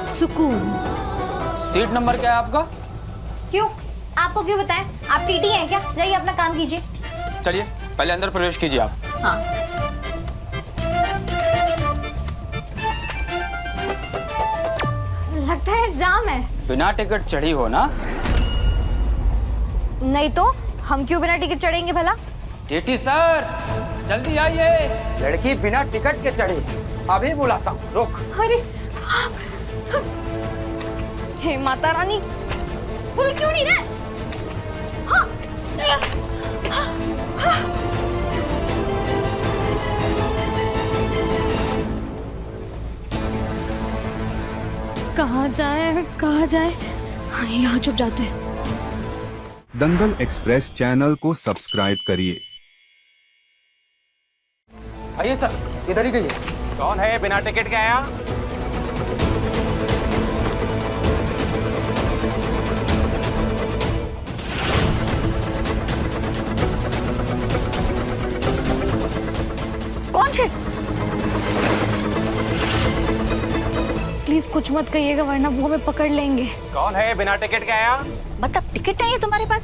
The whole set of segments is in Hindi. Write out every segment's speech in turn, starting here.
सुकून। सीट नंबर क्या है आपका? क्यों? आपको क्यों बताएं? आप टीटी हैं क्या? जाइए अपना काम कीजिए। चलिए पहले अंदर प्रवेश कीजिए आप। हाँ। लगता है जाम है। बिना टिकट चढ़ी हो ना? नहीं तो हम क्यों बिना टिकट चढ़ेंगे भला? टीटी सर जल्दी आइए। लड़की बिना टिकट के चढ़ी, अभी बुलाता हूँ, रोक। अरे हे माता रानी, फुल क्यों नहीं रहे? हाँ। कहाँ जाए कहाँ जाए? हाँ यहाँ चुप जाते हैं। दंगल एक्सप्रेस चैनल को सब्सक्राइब करिए। आइए सर, इधर ही गई। कौन है बिना टिकट के आया? कौन से? प्लीज कुछ मत कहिएगा वरना वो हमें पकड़ लेंगे। कौन है बिना टिकट के आया? मतलब टिकट नहीं है तुम्हारे पास?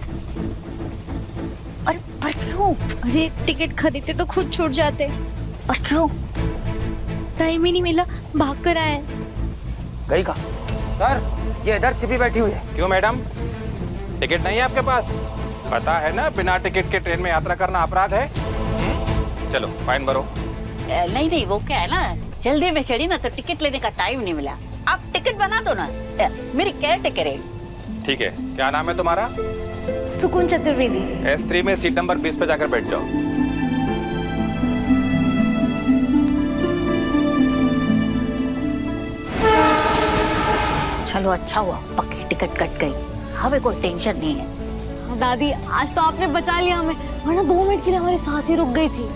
और पर क्यों? अरे टिकट खरीदते तो खुद छूट जाते। और क्यों? टाइम ही नहीं मिला, भाग कर आए। गई का? सर, ये इधर छिपी बैठी हुई है। क्यों मैडम, टिकट नहीं है आपके पास? पता है ना बिना टिकट के ट्रेन में यात्रा करना अपराध है। चलो फाइन भरो। नहीं नहीं, वो क्या है ना, जल्दी में चढ़ी ना तो टिकट लेने का टाइम नहीं मिला। आप टिकट बना दो ना, मेरी केयर टेकर है। ठीक है, क्या नाम है तुम्हारा? सुकून चतुर्वेदी। S3 में सीट नंबर 20 पे जाकर बैठ जाओ। चलो अच्छा हुआ, पक्की टिकट कट गई, हमें कोई टेंशन नहीं है। दादी आज तो आपने बचा लिया हमें, वरना 2 मिनट के लिए हमारी सांस ही रुक गई थी।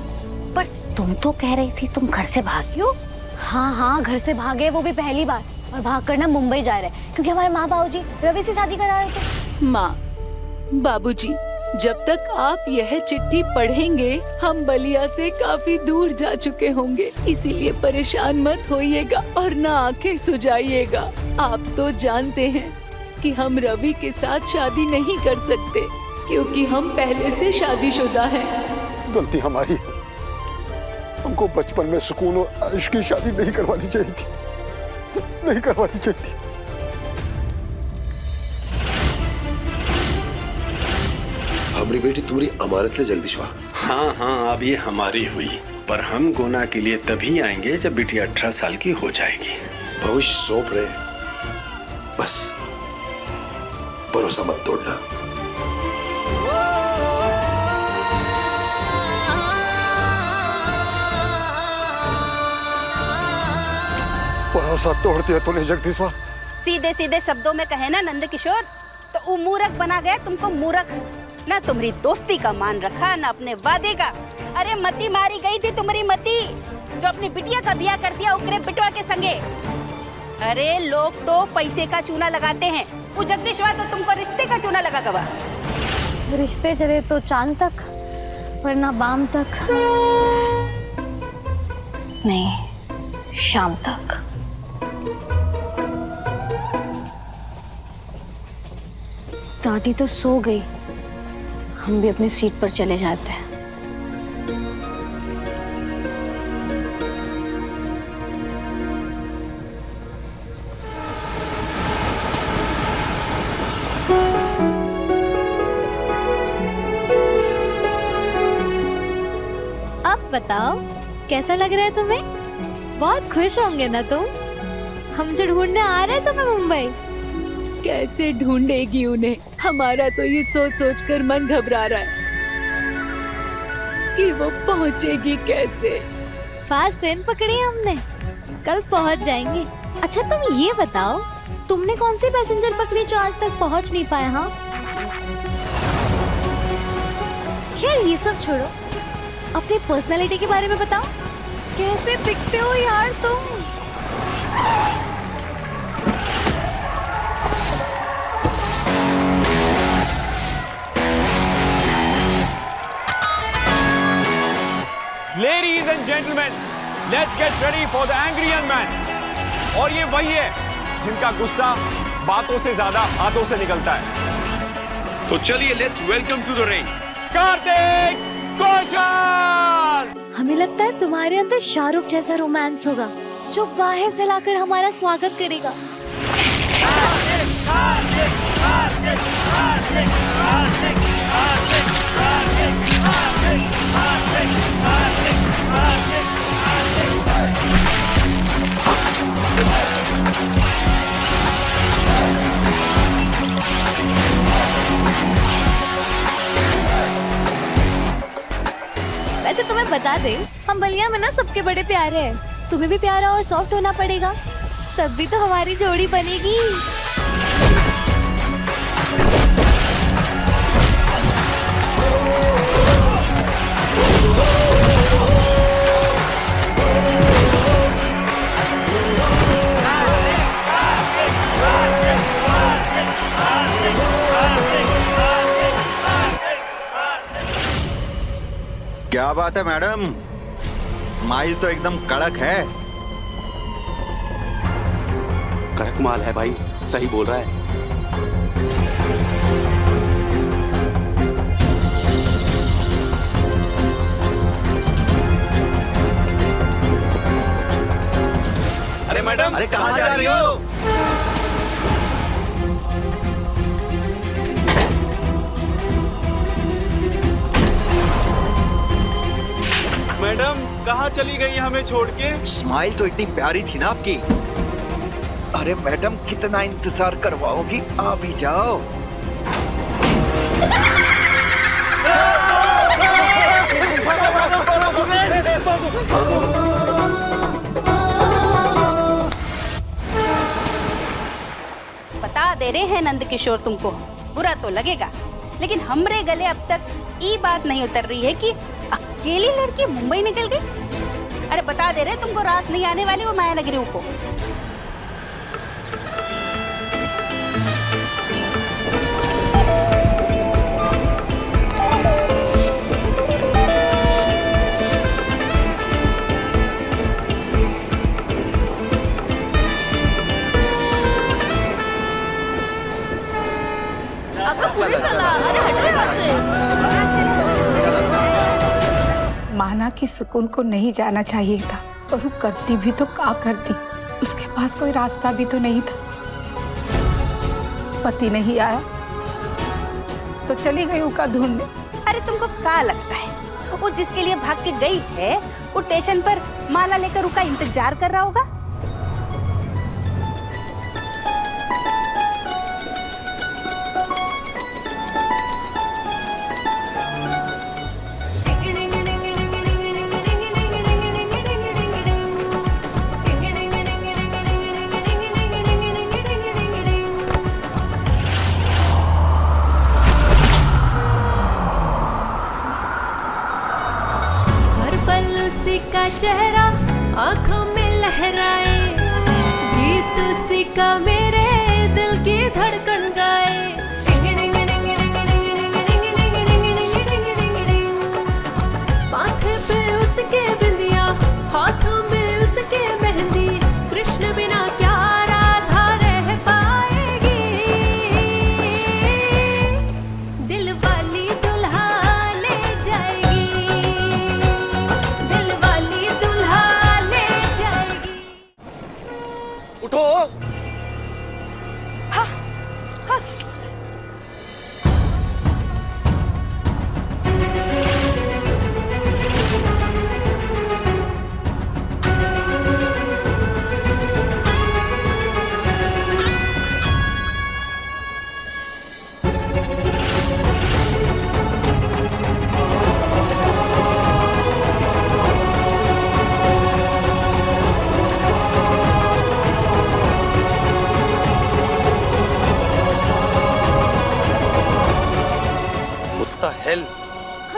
पर तुम तो कह रही थी तुम घर से भागी हो। हाँ हाँ, घर से भागे, वो भी पहली बार। और भाग कर ना मुंबई जा रहे क्योंकि हमारे माँ बाबूजी रवि से शादी करा रहे थे। माँ, बाबूजी, जब तक आप यह चिट्ठी पढ़ेंगे हम बलिया से काफी दूर जा चुके होंगे, इसीलिए परेशान मत होइएगा और ना आंखें सुजाइएगा। आप तो जानते हैं कि हम रवि के साथ शादी नहीं कर सकते क्योंकि हम पहले से शादीशुदा हैं। गलती हमारी है, हमको बचपन में सुकून और ऐश की शादी नहीं करवानी चाहिए थी, नहीं करवानी चाहिए थी। हमारी बेटी तुम्हारी अमानत है जगदीशवा। हाँ हाँ, अब ये हमारी हुई, पर हम गोना के लिए तभी आएंगे जब बेटी 18 साल की हो जाएगी। भविष्य सौंप रहे, बस भरोसा मत तोड़ना। भरोसा तोड़ती है तूने जगदीशवा। सीधे सीधे शब्दों में कहे ना नंद किशोर, तो वो मूर्ख बना गया तुमको मूर्ख। ना तुम्हारी दोस्ती का मान रखा, ना अपने वादे का। अरे मती मारी गई थी तुम्हारी मती, जो अपनी बिटिया का ब्याह कर दिया उकरे बिटवा के संगे। अरे लोग तो पैसे का चूना लगाते हैं, वो जगदीशवा तो तुमको रिश्ते का चूना लगा गवा। रिश्ते चले तो चांद तक, वरना बाम तक। नहीं, शाम तक। दादी तो सो गई, हम भी अपनी सीट पर चले जाते हैं। अब बताओ कैसा लग रहा है तुम्हें? बहुत खुश होंगे ना तुम? हम जो ढूंढने आ रहे हैं तुम्हें मुंबई। कैसे ढूंढेगी उन्हें? हमारा तो ये सोच सोच कर मन घबरा रहा है कि वो पहुंचेगी कैसे। फास्ट ट्रेन पकड़ी हमने, कल पहुंच जाएंगे। अच्छा तुम ये बताओ, तुमने कौन सी पैसेंजर पकड़ी जो आज तक पहुंच नहीं पाया? हाँ खैर ये सब छोड़ो, अपनी पर्सनालिटी के बारे में बताओ। कैसे दिखते हो यार तुम। Ladies and gentlemen, let's get ready for the angry young man. और ये वही है जिनका गुस्सा बातों से ज्यादा हाथों से निकलता है। तो चलिए let's welcome to the ring Kartik Kaushal. हमें लगता है तुम्हारे अंदर शाहरुख जैसा रोमांस होगा जो बाहें फैलाकर हमारा स्वागत करेगा। वैसे तुम्हें बता दे, हम बलिया में ना सबके बड़े प्यारे हैं। तुम्हें भी प्यारा और सॉफ्ट होना पड़ेगा, तब भी तो हमारी जोड़ी बनेगी। क्या बात है मैडम, स्माइल तो एकदम कड़क है। कड़क माल है भाई, सही बोल रहा है। अरे मैडम, अरे कहाँ जा रही हो? मैडम कहाँ चली गई हमें छोड़ के? स्माइल तो इतनी प्यारी थी ना आपकी। अरे मैडम कितना इंतजार करवाओगी, आ भी जाओ। बता दे रहे हैं नंद किशोर तुमको, बुरा तो लगेगा लेकिन हमरे गले अब तक ये बात नहीं उतर रही है कि अकेली लड़की मुंबई निकल गई। अरे बता दे रहे तुमको रास नहीं आने वाली वो माया नगरी को। माना कि सुकून को नहीं जाना चाहिए था, और वो करती भी तो क्या करती। उसके पास कोई रास्ता भी तो नहीं था। पति नहीं आया तो चली गई उसका ढूंढने। अरे तुमको क्या लगता है वो जिसके लिए भाग के गई है वो स्टेशन पर माला लेकर उसका इंतजार कर रहा होगा? का चेहरा आंखों में लहराए, गीत उसी का मेरे दिल की धड़कन गाए। माथे पे उसके बिंदिया, हाथों में उसके मेहंदी, कृष्ण बिना क्या राधा रह पाएगी। दिल वाली दुल्हा ले जाएगी, उठो।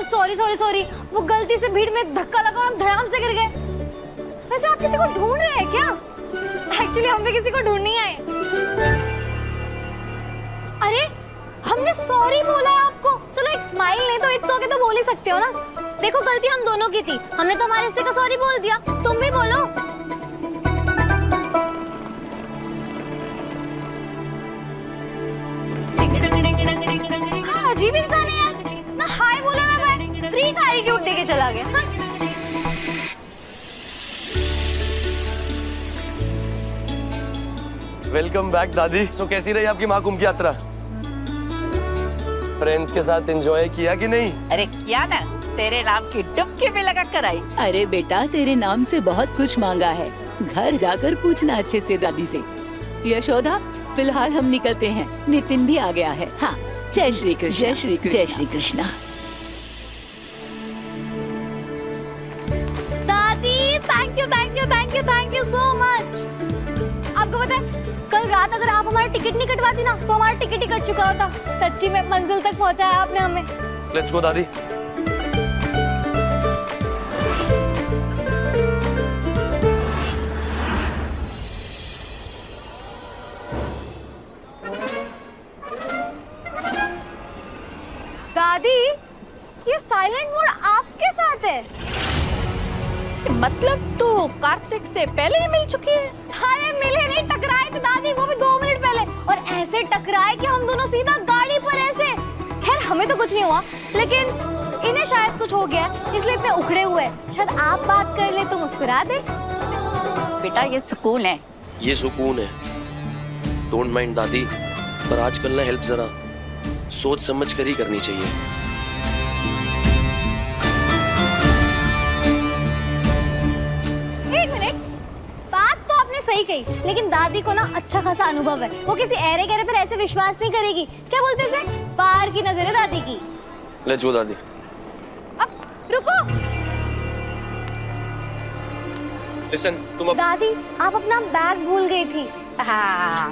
सॉरी सॉरी सॉरी, वो गलती से भीड़ में धक्का लगा और हम धड़ाम से गिर गए। आप किसी को ढूंढ रहे हैं क्या? एक्चुअली हम भी किसी को ढूंढ नहीं आए। अरे हमने सॉरी बोला है आपको। चलो एक स्माइल नहीं तो इट्स ओके तो बोल ही सकते हो ना। देखो गलती हम दोनों की थी, हमने तो हमारे हिस्से का सॉरी बोल दिया, तुम भी बोलो। हाँ, अजीब इंसान है यार, ना हाय बोला ना मैं, फ्री का एटीट्यूड देके चला गया। हाँ? वेलकम बैक दादी। सो कैसी रही आपकी महाकुंभ की यात्रा? फ्रेंड्स के साथ एंजॉय किया कि नहीं? अरे किया ना, तेरे नाम की डुबकी भी लगा कर आई। अरे बेटा तेरे नाम से बहुत कुछ मांगा है, घर जाकर पूछना अच्छे से दादी से। यशोदा फिलहाल हम निकलते हैं, नितिन भी आ गया है। हाँ, जय श्री कृष्ण। जय श्री कृष्ण। जय श्री कृष्ण। दादी थैंक यू सो मच। आपको पता है कल रात अगर आप हमारा टिकट नहीं कटवाती ना तो हमारा टिकट ही कट चुका होता। सच्ची में मंजिल तक पहुंचाया आपने हमें। लेट्स गो दादी। दादी ये साइलेंट मोड आपके साथ है? मतलब तो कार्तिक से पहले ही मिल चुकी है? अरे मिले नहीं, टकराए थे दादी, वो भी 2 मिनट पहले, और ऐसे टकराए कि हम दोनों सीधा गाड़ी पर ऐसे। खैर हमें तो कुछ नहीं हुआ, लेकिन इन्हें शायद कुछ हो गया इसलिए इतने उखड़े हुए। शायद आप बात कर ले तो मुस्कुरा दे। बेटा ये सुकून है। ये सुकून है, डोंट माइंड दादी, पर आजकल ना हेल्प जरा सोच समझ कर ही करनी चाहिए। सही कही, लेकिन दादी को ना अच्छा खासा अनुभव है, वो किसी ऐरे गहरे पर ऐसे विश्वास नहीं करेगी। क्या बोलते हैं इसे? पार की नजर है दादी की। लेट्स गो दादी। अब रुको। लिसन तुम अब... दादी आप अपना बैग भूल गई थी। हाँ।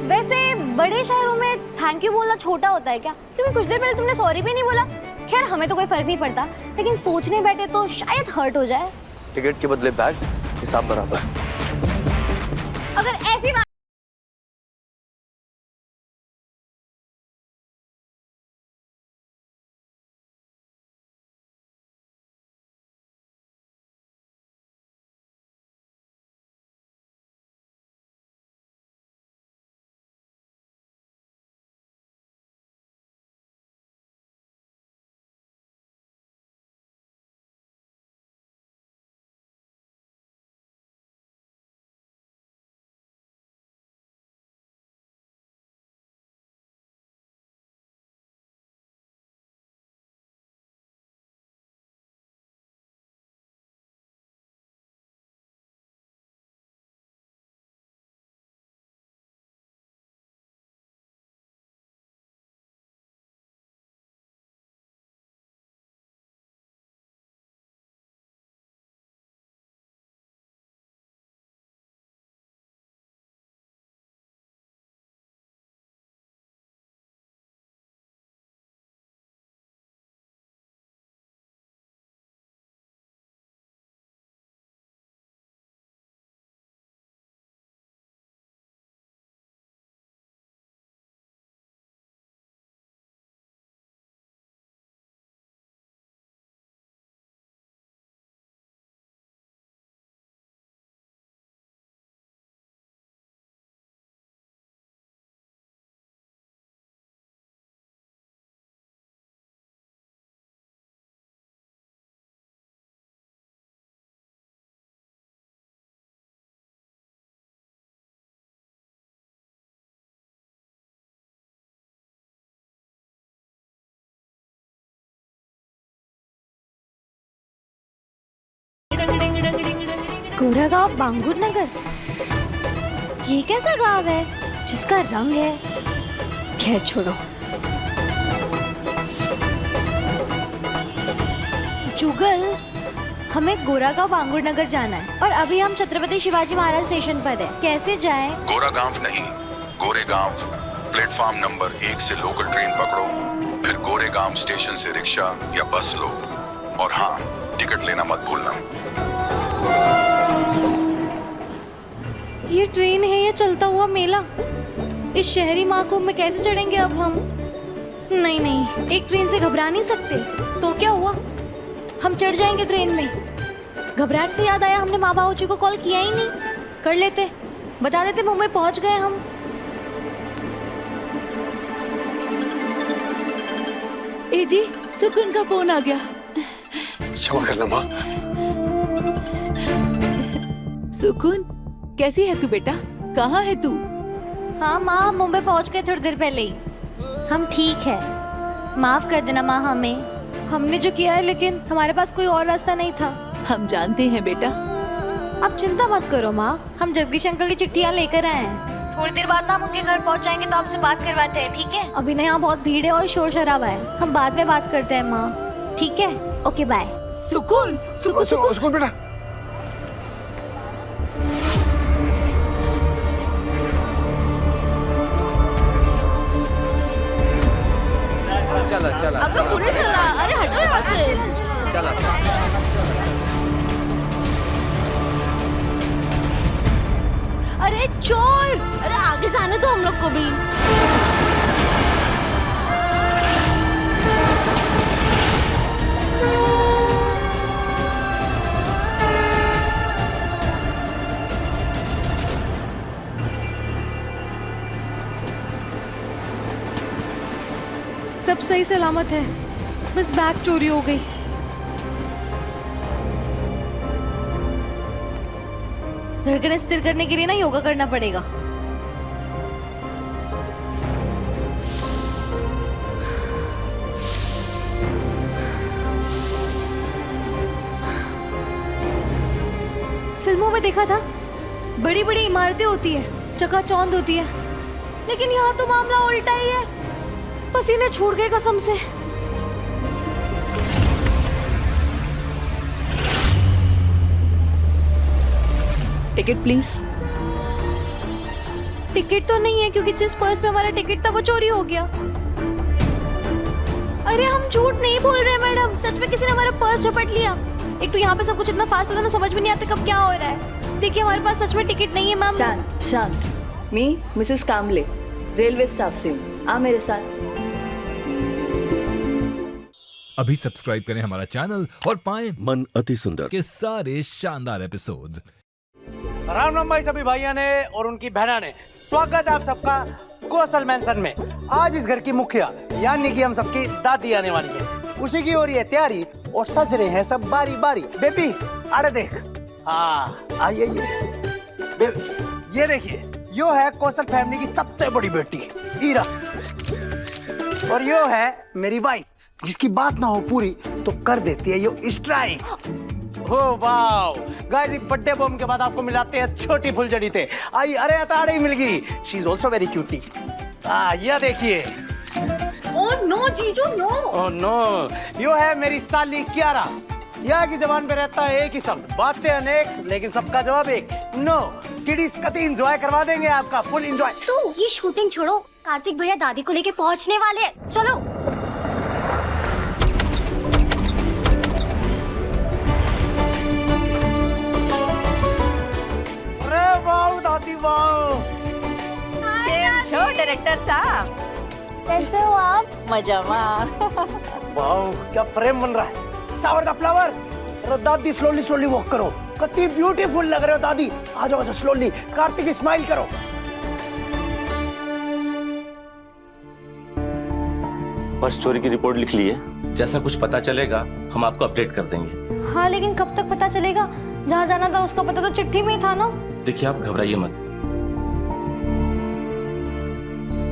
वैसे बड़े शहरों में थैंक यू बोलना छोटा होता है क्या? क्योंकि कुछ देर पहले तुमने सॉरी भी नहीं बोला। खैर हमें तो कोई फर्क नहीं पड़ता, लेकिन सोचने बैठे तो शायद हर्ट हो जाए। टिकट के बदले बैग, हिसाब बराबर। अगर ऐसी बात गोरागांव बांगुर नगर, ये कैसा गांव है जिसका रंग है? खैर छोड़ो। जुगल हमें गोरागांव बांगुर नगर जाना है और अभी हम छत्रपति शिवाजी महाराज स्टेशन पर हैं। कैसे जाएं? गोरागांव नहीं, गोरेगांव। प्लेटफॉर्म नंबर 1 से लोकल ट्रेन पकड़ो, फिर गोरेगांव स्टेशन से रिक्शा या बस लो, और हाँ टिकट लेना मत भूलना। ये ट्रेन है या चलता हुआ मेला? इस शहरी महाकुंभ में कैसे चढ़ेंगे अब हम? नहीं नहीं, एक ट्रेन से घबरा नहीं सकते। तो क्या हुआ, हम चढ़ जाएंगे ट्रेन में। घबराहट से याद आया, हमने माँ बाबूजी को कॉल किया ही नहीं। कर लेते, बता देते मुंबई पहुंच गए हम। ए जी, सुकून का फोन आ गया। क्षमा करना माँ। सुकून, कैसी है तू बेटा? कहाँ है तू? हाँ माँ, हम मुंबई पहुंच गए थोड़ी देर पहले ही। हम ठीक है, माफ कर देना माँ हमें। हमने जो किया है, लेकिन हमारे पास कोई और रास्ता नहीं था। हम जानते हैं बेटा। अब चिंता मत करो माँ, हम जगदीश अंकल की चिट्ठियाँ लेकर आए हैं। थोड़ी देर बाद हम उनके घर पहुँच जाएंगे तो आपसे बात करवाते हैं, ठीक है? अभी ना यहाँ बहुत भीड़ है और शोर शराबा है, हम बाद में बात करते हैं माँ, ठीक है? Okay bye. सुकून, सुकून बेटा। चला चला अगं पुढे चला, अरे हटो यहाँ से। चला। अरे चोर! अरे आगे जाने दो हम लोग को भी। सब सही सलामत है, बस बैग चोरी हो गई। धड़कनें स्थिर करने के लिए ना योगा करना पड़ेगा। फिल्मों में देखा था, बड़ी बड़ी इमारतें होती है, चकाचौंध होती है, लेकिन यहाँ तो मामला उल्टा ही है। पसीने छूट गए कसम से। Ticket please. टिकट तो नहीं है, क्योंकि जिस पर्स में हमारा टिकट था वो चोरी हो गया। अरे हम झूठ नहीं बोल रहे मैडम, सच में किसी ने हमारा पर्स झपट लिया। एक तो यहाँ पे सब कुछ इतना फास्ट होता है ना, समझ में नहीं आता कब क्या हो रहा है। देखिए हमारे पास सच में टिकट नहीं है मैम। शांत शांत, मैं मिसेस कामले रेलवे स्टाफ से हूँ, आ मेरे साथ। अभी सब्सक्राइब करें हमारा चैनल और पाएं मन अति सुंदर के सारे शानदार एपिसोड्स। राम राम भाई सभी भाइयों ने और उनकी बहना ने, स्वागत है आप सबका कौशल मेंशन में। आज इस घर की मुखिया यानी कि हम सबकी दादी आने वाली है, उसी की हो रही है तैयारी और सज रहे हैं सब बारी बारी। बेबी अरे देख, हाँ आइए बेबी, ये देखिए, यो है कौशल फैमिली की सबसे बड़ी बेटी ईरा, और यो है मेरी वाइफ, जिसकी बात ना हो पूरी तो कर देती है यो स्ट्राइक। हो वाओ गाइस, एक बर्थडे बम के बाद आपको मिलाते हैं छोटी फुलझड़ी थे। आई अरे अताड़े ही मिल गई, she is also very cutie. ये देखिए। ओह नो जीजू नो। ओह नो, यो है मेरी साली कियारा। यहाँ की जबान पे रहता है एक ही शब्द, बातें अनेक लेकिन सबका जवाब एक, नो। किडीज कति एंजॉय करवा देंगे आपका, फुल एंजॉय। तो ये शूटिंग छोड़ो, कार्तिक भैया दादी को लेके पहुंचने वाले हैं, चलो। अरे वाह दादी वाह। डायरेक्टर साहब, कैसे हो आप? मजा में। वाह क्या फ्रेम बन रहा है, टावर का फ्लावर। अरे दादी स्लोली स्लोली वॉक करो, कितनी ब्यूटीफुल लग रहे हो दादी। आ जाओ स्लोली, कार्तिक स्माइल करो। पर्स चोरी की रिपोर्ट लिख ली है, जैसा कुछ पता चलेगा हम आपको अपडेट कर देंगे। हाँ लेकिन कब तक पता चलेगा? जहाँ जाना था उसका पता तो चिट्ठी में ही था ना। देखिए आप घबराइए मत,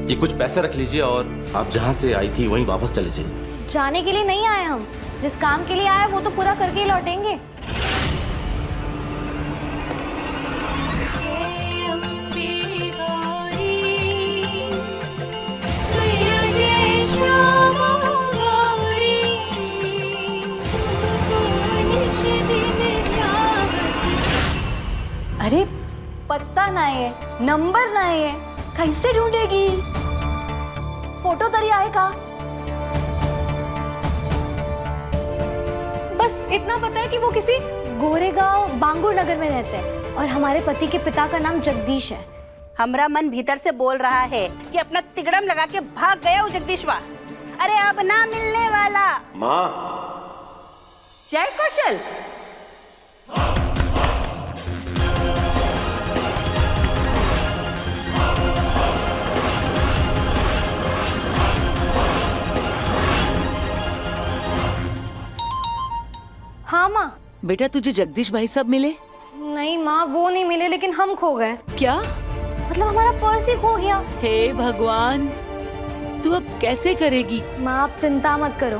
ये कुछ पैसे रख लीजिए और आप जहाँ से आई थी वहीं वापस चले जाइए। जाने के लिए नहीं आए हम, जिस काम के लिए आए वो तो पूरा करके ही लौटेंगे। अरे पत्ता नहीं है, नंबर नहीं है, कैसे ढूंढेगी? फोटो तरी आएगा। बस इतना पता है कि वो किसी गोरेगांव बांगुर नगर में रहते हैं और हमारे पति के पिता का नाम जगदीश है। हमरा मन भीतर से बोल रहा है कि अपना तिगड़म लगा के भाग गया वो जगदीशवा। अरे अब ना मिलने वाला। माँ जय कौशल। हाँ माँ। बेटा तुझे जगदीश भाई साहब मिले? नहीं माँ, वो नहीं मिले, लेकिन हम खो गए। क्या मतलब हमारा पर्स ही खो गया। हे भगवान, तू अब कैसे करेगी? माँ आप चिंता मत करो,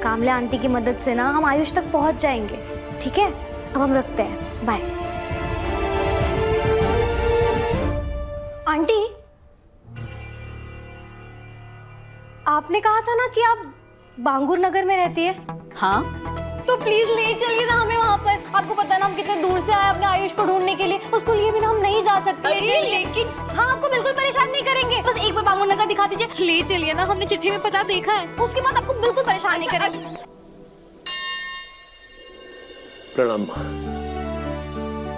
कामले आंटी की मदद से ना हम आयुष तक पहुँच जाएंगे। ठीक है, अब हम रखते हैं, बाय। आंटी, आपने कहा था ना कि आप बांगुर नगर में रहती है। हाँ, तो प्लीज ले चलिए ना हमें वहाँ पर। आपको पता है ना हम कितने दूर से आए अपने आयुष को ढूंढने के लिए, उसको लिए भी ना हम नहीं जा सकते। लेकिन हाँ, आपको बिल्कुल परेशान नहीं करेंगे, बस एक बार बांगुर नगर दिखा दीजिए। ले चलिए ना, हमने चिट्ठी में पता देखा है, उसके बाद आपको बिल्कुल परेशान नहीं करेंगे। प्रणाम।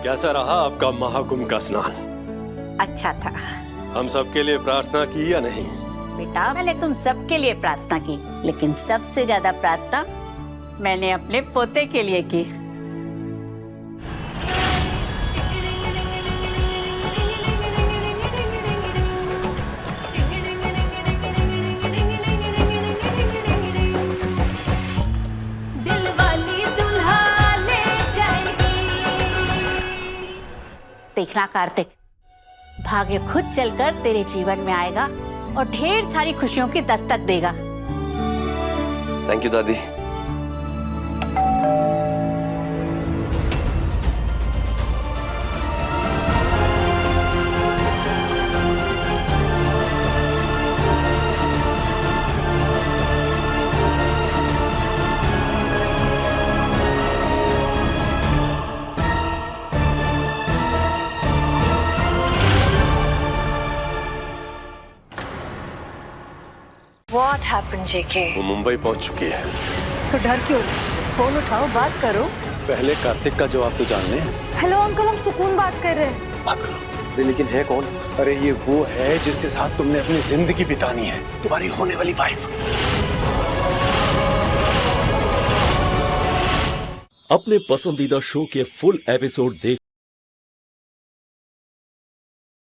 कैसा रहा आपका महाकुंभ का स्नान? अच्छा था। हम सबके लिए प्रार्थना की या नहीं? बेटा मैंने तुम सबके लिए प्रार्थना की, लेकिन सबसे ज्यादा प्रार्थना मैंने अपने पोते के लिए की। दिल वाली दुल्हा ले जाएगी। देखना कार्तिक, भाग्य खुद चलकर तेरे जीवन में आएगा और ढेर सारी खुशियों की दस्तक देगा। थैंक यू दादी। What happened, JK? वो मुंबई पहुंच चुकी है। तो डर क्यों? फोन उठाओ, बात करो। पहले कार्तिक का जवाब तो जान ले। हेलो अंकल, हम सुकून बात कर रहे हैं। बात करो। लेकिन है कौन? अरे ये वो है जिसके साथ तुमने अपनी जिंदगी बितानी है, तुम्हारी होने वाली वाइफ। अपने पसंदीदा शो के फुल एपिसोड देख